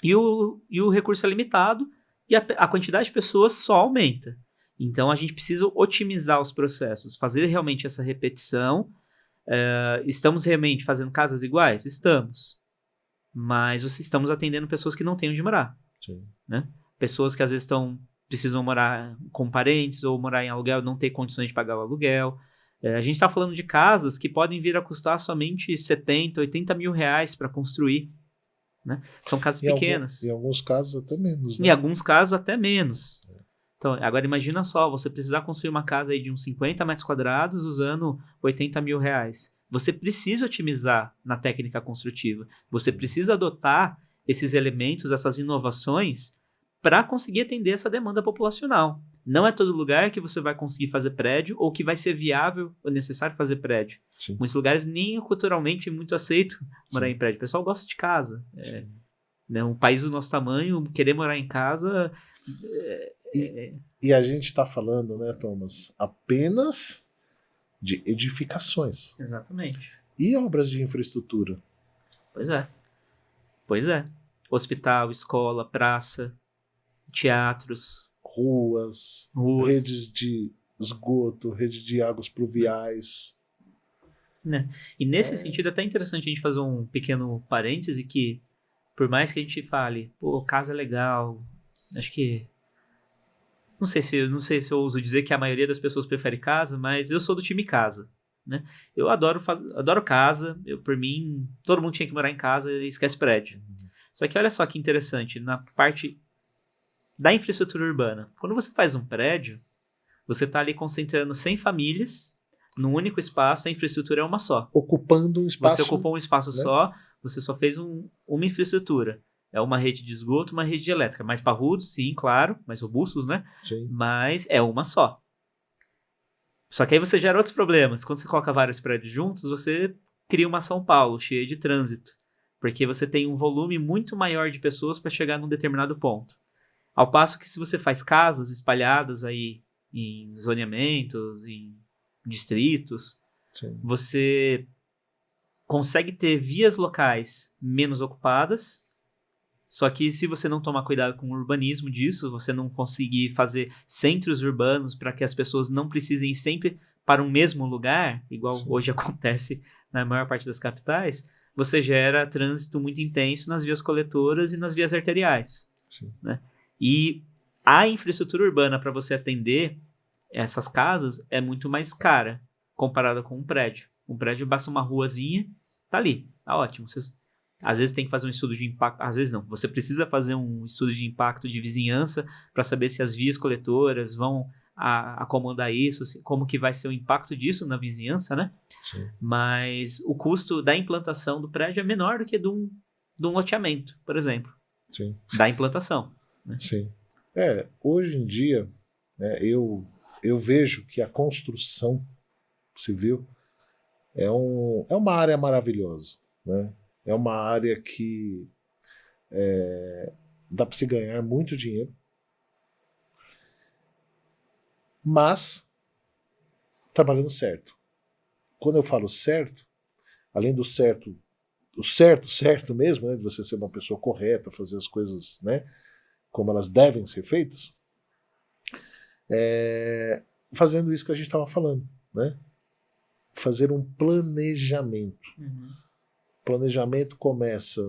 e o recurso é limitado e a quantidade de pessoas só aumenta. Então a gente precisa otimizar os processos, fazer realmente essa repetição. Estamos realmente fazendo casas iguais? Estamos. Mas estamos atendendo pessoas que não têm onde morar. Sim. Né? Pessoas que às vezes precisam morar com parentes ou morar em aluguel, não ter condições de pagar o aluguel. A gente está falando de casas que podem vir a custar somente 70, 80 mil reais para construir. Né? São casas pequenas. Em alguns casos até menos. Né? Em alguns casos até menos. Então, agora imagina só, você precisar construir uma casa aí de uns 50 metros quadrados usando 80 mil reais. Você precisa otimizar na técnica construtiva. Você precisa adotar esses elementos, essas inovações, para conseguir atender essa demanda populacional. Não é todo lugar que você vai conseguir fazer prédio ou que vai ser viável ou necessário fazer prédio. Sim. Muitos lugares nem culturalmente muito aceito morar em prédio. O pessoal gosta de casa. Né, um país do nosso tamanho, querer morar em casa... E a gente está falando, né, Thomas, apenas de edificações. Exatamente. E obras de infraestrutura? Pois é. Hospital, escola, praça, teatros. Ruas. Redes de esgoto, rede de águas pluviais. Né? E nesse sentido é até interessante a gente fazer um pequeno parêntese que, por mais que a gente fale, pô, casa é legal, acho que não sei se eu uso dizer que a maioria das pessoas prefere casa, mas eu sou do time casa, né? Eu adoro casa, por mim, todo mundo tinha que morar em casa e esquece prédio. Só que olha só que interessante, na parte da infraestrutura urbana, quando você faz um prédio, você está ali concentrando 100 famílias num único espaço, a infraestrutura é uma só. Ocupando um espaço. Você ocupou um espaço, né? Só, você só fez uma infraestrutura. É uma rede de esgoto, uma rede de elétrica. Mais parrudos, sim, claro. Mais robustos, né? Sim. Mas é uma só. Só que aí você gera outros problemas. Quando você coloca vários prédios juntos, você cria uma São Paulo cheia de trânsito. Porque você tem um volume muito maior de pessoas para chegar num determinado ponto. Ao passo que se você faz casas espalhadas aí em zoneamentos, em distritos, Sim. você consegue ter vias locais menos ocupadas, só que se você não tomar cuidado com o urbanismo disso, você não conseguir fazer centros urbanos para que as pessoas não precisem ir sempre para um mesmo lugar, igual Sim. hoje acontece na maior parte das capitais, você gera trânsito muito intenso nas vias coletoras e nas vias arteriais. Sim. Né? E a infraestrutura urbana para você atender essas casas é muito mais cara comparada com um prédio. Um prédio basta uma ruazinha, tá ali, tá ótimo. Você, às vezes tem que fazer um estudo de impacto, às vezes não. Você precisa fazer um estudo de impacto de vizinhança para saber se as vias coletoras vão acomodar isso, como que vai ser o impacto disso na vizinhança, né? Sim. Mas o custo da implantação do prédio é menor do que de um loteamento, por exemplo. Sim. Da implantação. Né? Sim. Hoje em dia, né, eu vejo que a construção civil é uma área maravilhosa. Né? É uma área que dá para se ganhar muito dinheiro, mas trabalhando certo. Quando eu falo certo, além do certo, o certo mesmo, né, de você ser uma pessoa correta, fazer as coisas, né, como elas devem ser feitas, fazendo isso que a gente estava falando, né? Fazer um planejamento. Uhum. Planejamento começa,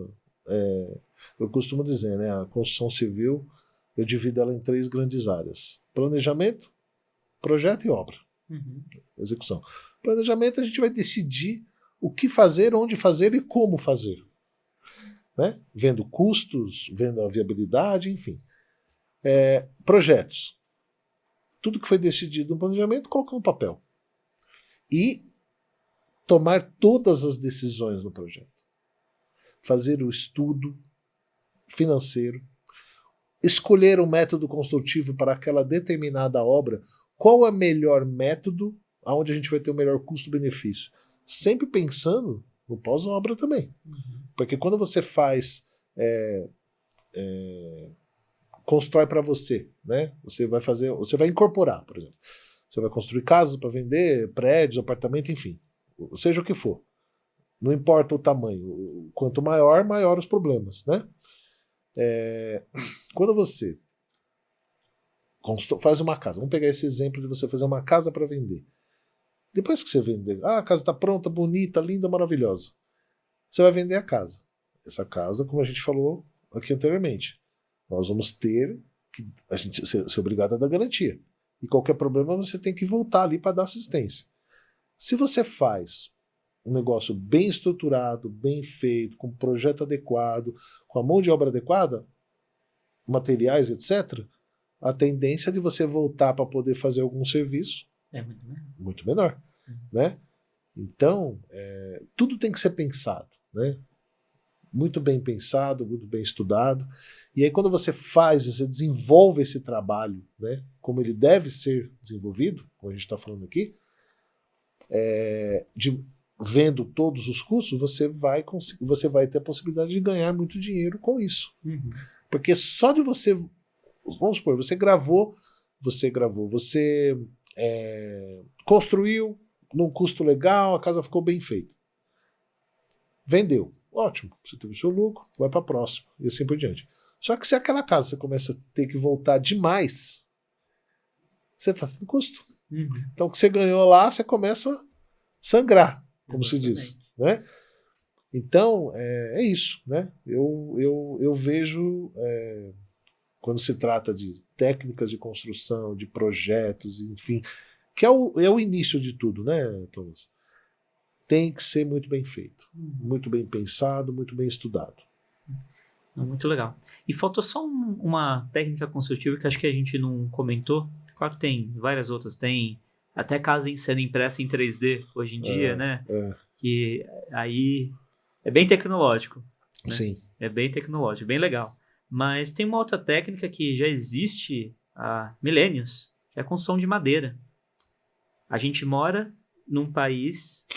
eu costumo dizer, né, a construção civil, eu divido ela em 3 grandes áreas: planejamento, projeto e obra. Uhum. Execução. Planejamento, a gente vai decidir o que fazer, onde fazer e como fazer. Né? Vendo custos, vendo a viabilidade, enfim. Projetos. Tudo que foi decidido no planejamento, coloca no papel. E tomar todas as decisões no projeto. Fazer o estudo financeiro, escolher um método construtivo para aquela determinada obra, qual é o melhor método, aonde a gente vai ter o melhor custo-benefício. Sempre pensando no pós-obra também. Uhum. Porque quando você faz, constrói para você, né? Você vai incorporar, por exemplo. Você vai construir casas para vender, prédios, apartamentos, enfim. Seja o que for. Não importa o tamanho. Quanto maior, maior os problemas, né? Quando você faz uma casa, vamos pegar esse exemplo de você fazer uma casa para vender. Depois que você vender, a casa está pronta, bonita, linda, maravilhosa. Você vai vender a casa. Essa casa, como a gente falou aqui anteriormente, nós vamos ter que a gente ser obrigado a dar garantia. E qualquer problema você tem que voltar ali para dar assistência. Se você faz um negócio bem estruturado, bem feito, com um projeto adequado, com a mão de obra adequada, materiais, etc., a tendência de você voltar para poder fazer algum serviço é muito menor. Muito menor. Né? Então, tudo tem que ser pensado. Né? Muito bem pensado, muito bem estudado. E aí, quando você desenvolve esse trabalho, né, como ele deve ser desenvolvido, como a gente está falando aqui, vendo todos os custos, você vai ter a possibilidade de ganhar muito dinheiro com isso. Uhum. Porque só de você, vamos supor, você construiu num custo legal, a casa ficou bem feita. Vendeu. Ótimo, você teve o seu lucro, vai para a próxima, e assim por diante. Só que se aquela casa você começa a ter que voltar demais, você está tendo custo. Uhum. Então o que você ganhou lá, você começa a sangrar, como Exatamente. se diz. Né? Então, é isso. Né? Eu vejo, quando se trata de técnicas de construção, de projetos, enfim, que é o início de tudo, né, Thomas? Tem que ser muito bem feito, muito bem pensado, muito bem estudado. Muito legal. E faltou só uma técnica construtiva que acho que a gente não comentou. Claro que tem várias outras. Tem até casa sendo impressa em 3D hoje em dia, né? Que aí é bem tecnológico. Né? Sim. É bem tecnológico, bem legal. Mas tem uma outra técnica que já existe há milênios, que é a construção de madeira. A gente mora num país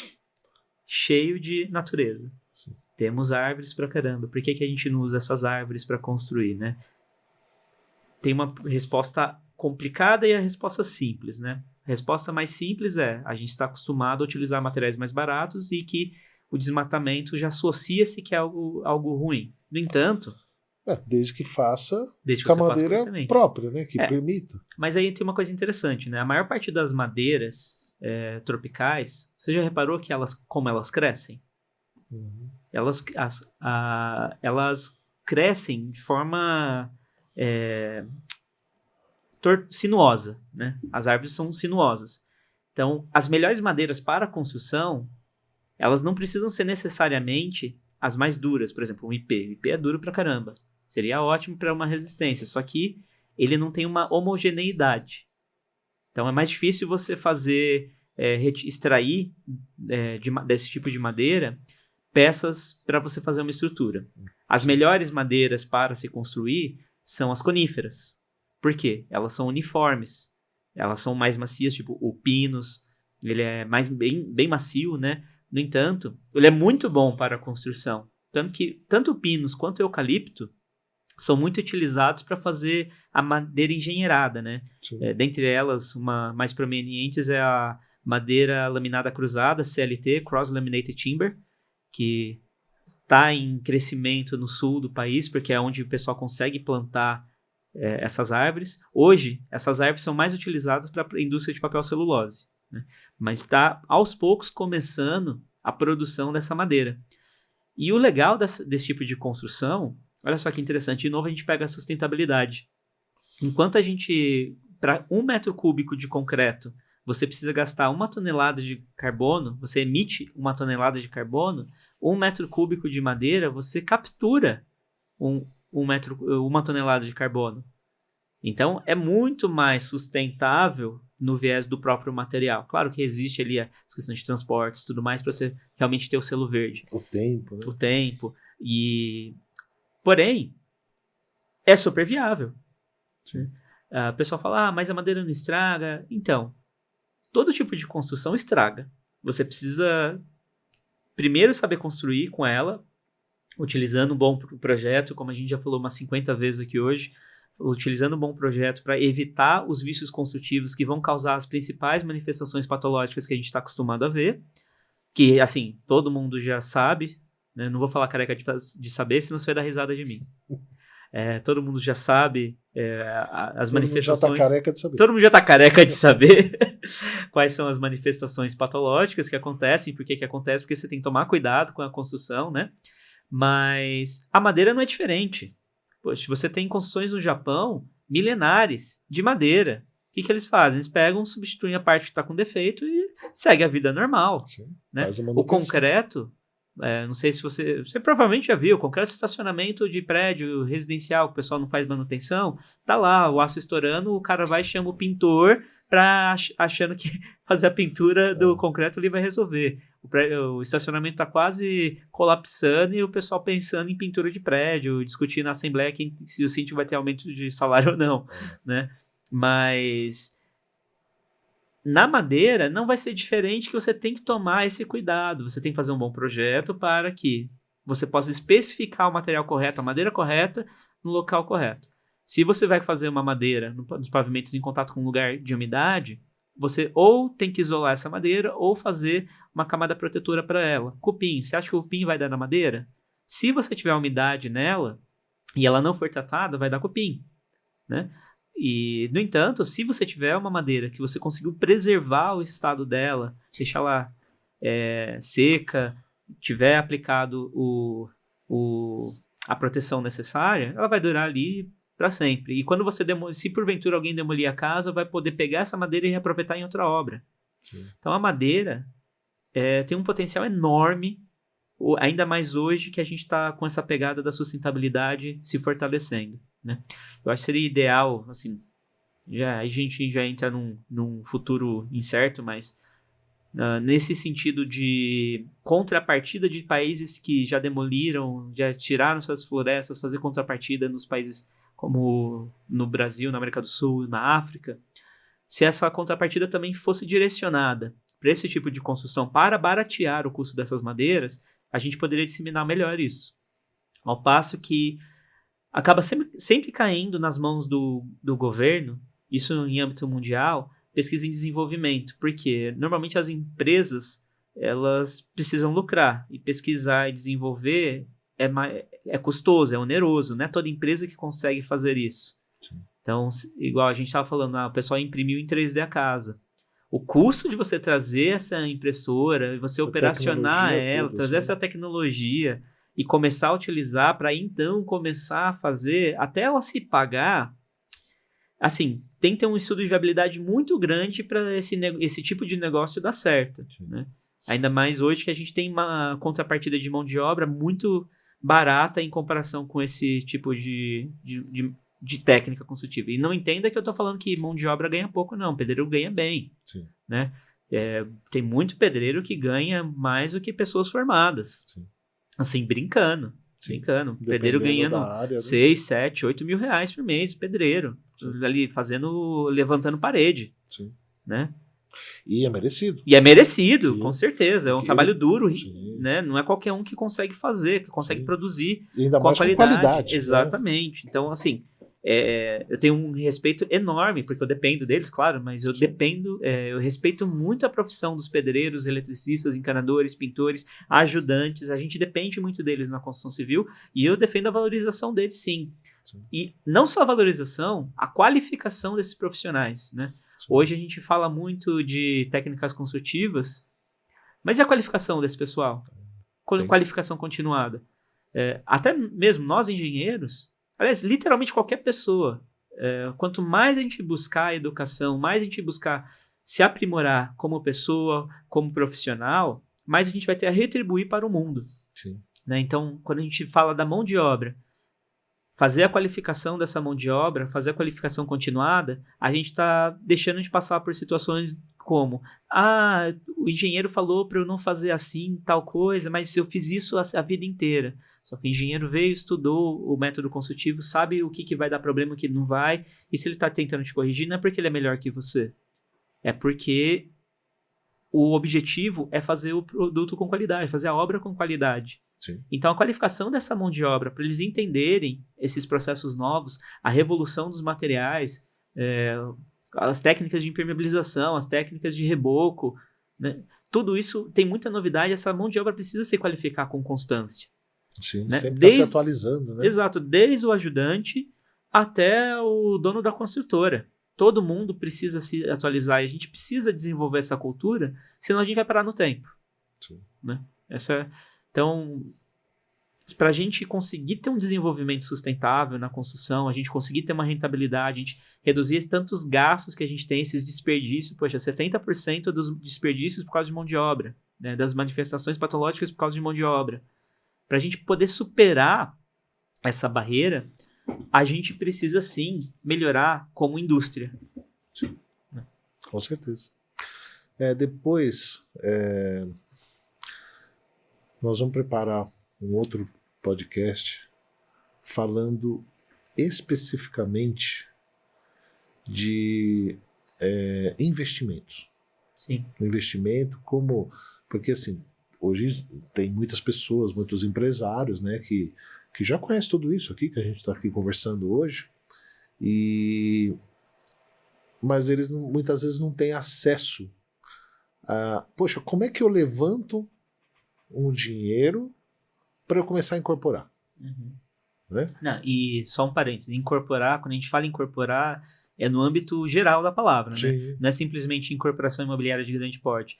cheio de natureza. Sim. Temos árvores pra caramba. Por que a gente não usa essas árvores para construir, né? tem uma resposta complicada e a resposta simples, né? A resposta mais simples é, a gente está acostumado a utilizar materiais mais baratos e que o desmatamento já associa-se que é algo ruim. No entanto... desde que faça desde que com a você faça madeira corretamente. própria, né? Que permita. Mas aí tem uma coisa interessante, né? A maior parte das madeiras tropicais, você já reparou que como elas crescem? Uhum. Elas crescem de forma sinuosa, né? As árvores são sinuosas. Então, as melhores madeiras para a construção, elas não precisam ser necessariamente as mais duras. Por exemplo, um IP. O IP é duro pra caramba. Seria ótimo para uma resistência, só que ele não tem uma homogeneidade. Então, é mais difícil você fazer, extrair desse tipo de madeira peças para você fazer uma estrutura. As melhores madeiras para se construir são as coníferas. Por quê? Elas são uniformes. Elas são mais macias, tipo o pinus. Ele é bem macio, né? No entanto, ele é muito bom para a construção. Tanto que tanto o pinus quanto o eucalipto são muito utilizados para fazer a madeira engenheirada, né? Dentre elas, uma mais prominentes é a madeira laminada cruzada, CLT, Cross Laminated Timber, que está em crescimento no sul do país, porque é onde o pessoal consegue plantar essas árvores. Hoje, essas árvores são mais utilizadas para a indústria de papel celulose, né? Mas está, aos poucos, começando a produção dessa madeira. E o legal desse tipo de construção, olha só que interessante, de novo a gente pega a sustentabilidade. Enquanto para 1 metro cúbico de concreto, você precisa gastar 1 tonelada de carbono, você emite 1 tonelada de carbono, 1 metro cúbico de madeira, você captura 1 tonelada de carbono. Então, é muito mais sustentável no viés do próprio material. Claro que existe ali as questões de transportes e tudo mais para você realmente ter o selo verde. O tempo, né? O tempo. Porém, é super viável. O pessoal fala, mas a madeira não estraga. Então, todo tipo de construção estraga. Você precisa primeiro saber construir com ela, utilizando um bom projeto, como a gente já falou umas 50 vezes aqui hoje, utilizando um bom projeto para evitar os vícios construtivos que vão causar as principais manifestações patológicas que a gente está acostumado a ver, que, assim, todo mundo já sabe, né? Não vou falar careca de saber, senão você vai dar risada de mim. Todo mundo já sabe as manifestações... Todo mundo já está careca de saber quais são as manifestações patológicas que acontecem. Por que acontece? Porque você tem que tomar cuidado com a construção, né? Mas a madeira não é diferente. Poxa, você tem construções no Japão milenares de madeira. O que eles fazem? Eles pegam, substituem a parte que está com defeito e segue a vida normal. Sim, né? O concreto, não sei se você provavelmente já viu, o concreto de estacionamento de prédio residencial que o pessoal não faz manutenção, tá lá, o aço estourando, o cara vai e chama o pintor achando que fazer a pintura do concreto ali vai resolver. O estacionamento está quase colapsando e o pessoal pensando em pintura de prédio, discutindo na Assembleia se o síndico vai ter aumento de salário ou não, né? Mas na madeira não vai ser diferente, que você tem que tomar esse cuidado. Você tem que fazer um bom projeto para que você possa especificar o material correto, a madeira correta, no local correto. Se você vai fazer uma madeira nos pavimentos em contato com um lugar de umidade, você ou tem que isolar essa madeira ou fazer uma camada protetora para ela. Cupim, você acha que o cupim vai dar na madeira? Se você tiver umidade nela e ela não for tratada, vai dar cupim, né? E, no entanto, se você tiver uma madeira que você conseguiu preservar o estado dela, deixar ela seca, tiver aplicado a proteção necessária, ela vai durar ali para sempre. E quando você se porventura alguém demolir a casa, vai poder pegar essa madeira e reaproveitar em outra obra. Sim. Então a madeira tem um potencial enorme, ainda mais hoje que a gente está com essa pegada da sustentabilidade se fortalecendo, né? Eu acho que seria ideal, assim, a gente já entra num futuro incerto, mas nesse sentido de contrapartida de países que já demoliram, já tiraram suas florestas, fazer contrapartida nos países como no Brasil, na América do Sul, na África, se essa contrapartida também fosse direcionada para esse tipo de construção, para baratear o custo dessas madeiras, a gente poderia disseminar melhor isso. Ao passo que acaba sempre caindo nas mãos do governo, isso em âmbito mundial, pesquisa em desenvolvimento, porque normalmente as empresas elas precisam lucrar, e pesquisar e desenvolver é custoso, é oneroso, não é toda empresa que consegue fazer isso. Sim. Então, igual a gente estava falando, o pessoal imprimiu em 3D a casa. O custo de você trazer essa impressora, você Essa operacionar ela, toda, trazer assim. essa tecnologia e começar a utilizar para então começar a fazer, até ela se pagar, assim, tem que ter um estudo de viabilidade muito grande para esse tipo de negócio dar certo, né? Ainda mais hoje que a gente tem uma contrapartida de mão de obra muito barata em comparação com esse tipo de técnica consultiva. E não entenda que eu estou falando que mão de obra ganha pouco, não. O pedreiro ganha bem. Sim. Né? Tem muito pedreiro que ganha mais do que pessoas formadas. Sim. Assim, brincando. Sim. Pedreiro ganhando área, 6, 7, 8 mil reais por mês, pedreiro. Sim. Ali levantando parede. Sim. Né? E é merecido. Com certeza. É um trabalho duro, né? Não é qualquer um que consegue fazer, que consegue produzir e ainda com mais qualidade. Exatamente. Né? Então, assim, eu tenho um respeito enorme, porque eu dependo deles, claro, mas eu eu respeito muito a profissão dos pedreiros, eletricistas, encanadores, pintores, ajudantes. A gente depende muito deles na construção civil e eu defendo a valorização deles, sim. E não só a valorização, a qualificação desses profissionais, né? Hoje a gente fala muito de técnicas construtivas, mas e a qualificação desse pessoal? Qualificação continuada. Até mesmo nós engenheiros, aliás, literalmente qualquer pessoa, quanto mais a gente buscar educação, mais a gente buscar se aprimorar como pessoa, como profissional, mais a gente vai ter a retribuir para o mundo. Sim. Né? Então, quando a gente fala da mão de obra, fazer a qualificação dessa mão de obra, fazer a qualificação continuada, a gente está deixando de passar por situações como o engenheiro falou para eu não fazer assim, tal coisa, mas eu fiz isso a vida inteira. Só que o engenheiro veio, estudou o método consultivo, sabe o que vai dar problema, o que não vai, e se ele está tentando te corrigir, não é porque ele é melhor que você. É porque o objetivo é fazer o produto com qualidade, fazer a obra com qualidade. Sim. Então, a qualificação dessa mão de obra, para eles entenderem esses processos novos, a revolução dos materiais, as técnicas de impermeabilização, as técnicas de reboco, né? Tudo isso tem muita novidade, essa mão de obra precisa se qualificar com constância. Sim, né? Sempre está se atualizando, né? Exato, desde o ajudante até o dono da construtora. Todo mundo precisa se atualizar e a gente precisa desenvolver essa cultura, senão a gente vai parar no tempo. Sim. Né? Então, para a gente conseguir ter um desenvolvimento sustentável na construção, a gente conseguir ter uma rentabilidade, a gente reduzir tantos gastos que a gente tem, esses desperdícios, 70% dos desperdícios por causa de mão de obra, né? Das manifestações patológicas por causa de mão de obra. Para a gente poder superar essa barreira, a gente precisa sim melhorar como indústria. Sim. Com certeza. Depois, nós vamos preparar um outro podcast falando especificamente de investimentos. Sim. Investimento porque assim, hoje tem muitas pessoas, muitos empresários, né, que já conhecem tudo isso aqui, que a gente está aqui conversando hoje, mas eles muitas vezes não têm acesso a, poxa, como é que eu levanto um dinheiro para eu começar a incorporar? Uhum. Né? Não, e só um parênteses, incorporar, quando a gente fala incorporar, é no âmbito geral da palavra, né? Não é simplesmente incorporação imobiliária de grande porte.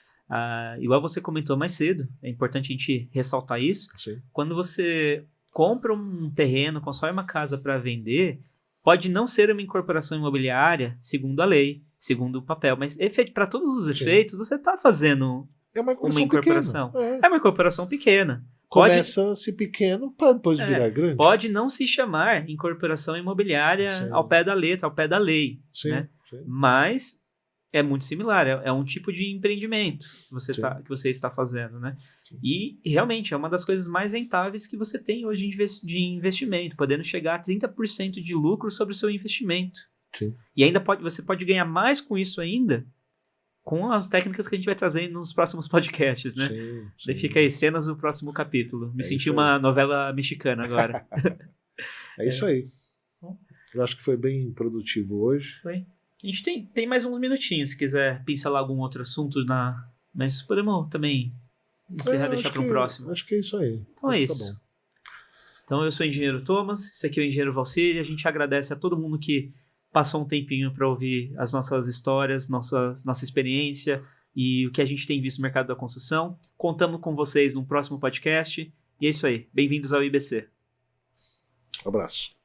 Igual você comentou mais cedo, é importante a gente ressaltar isso. Sim. Quando você compra um terreno, constrói uma casa para vender, pode não ser uma incorporação imobiliária segundo a lei, segundo o papel, mas para todos os efeitos, você está fazendo uma incorporação. É uma incorporação pequena. Começa-se pequeno para depois virar grande. Pode não se chamar incorporação imobiliária ao pé da letra, ao pé da lei. Sim, né? Sim. Mas é muito similar, é um tipo de empreendimento que você está fazendo. Né? E realmente é uma das coisas mais rentáveis que você tem hoje de investimento, podendo chegar a 30% de lucro sobre o seu investimento. Sim. E ainda você pode ganhar mais com isso ainda, com as técnicas que a gente vai trazer nos próximos podcasts, né? Sim. Daí fica aí, cenas do próximo capítulo. Me senti uma novela mexicana agora. É isso aí. Eu acho que foi bem produtivo hoje. Foi. A gente tem mais uns minutinhos, se quiser pincelar algum outro assunto, mas podemos também encerrar e deixar para um próximo. Acho que é isso aí. Então acho é que isso. Tá bom. Então eu sou o engenheiro Thomas, esse aqui é o engenheiro Valcir, e a gente agradece a todo mundo que passou um tempinho para ouvir as nossas histórias, nossa experiência e o que a gente tem visto no mercado da construção. Contamos com vocês num próximo podcast. E é isso aí. Bem-vindos ao IBC. Abraço.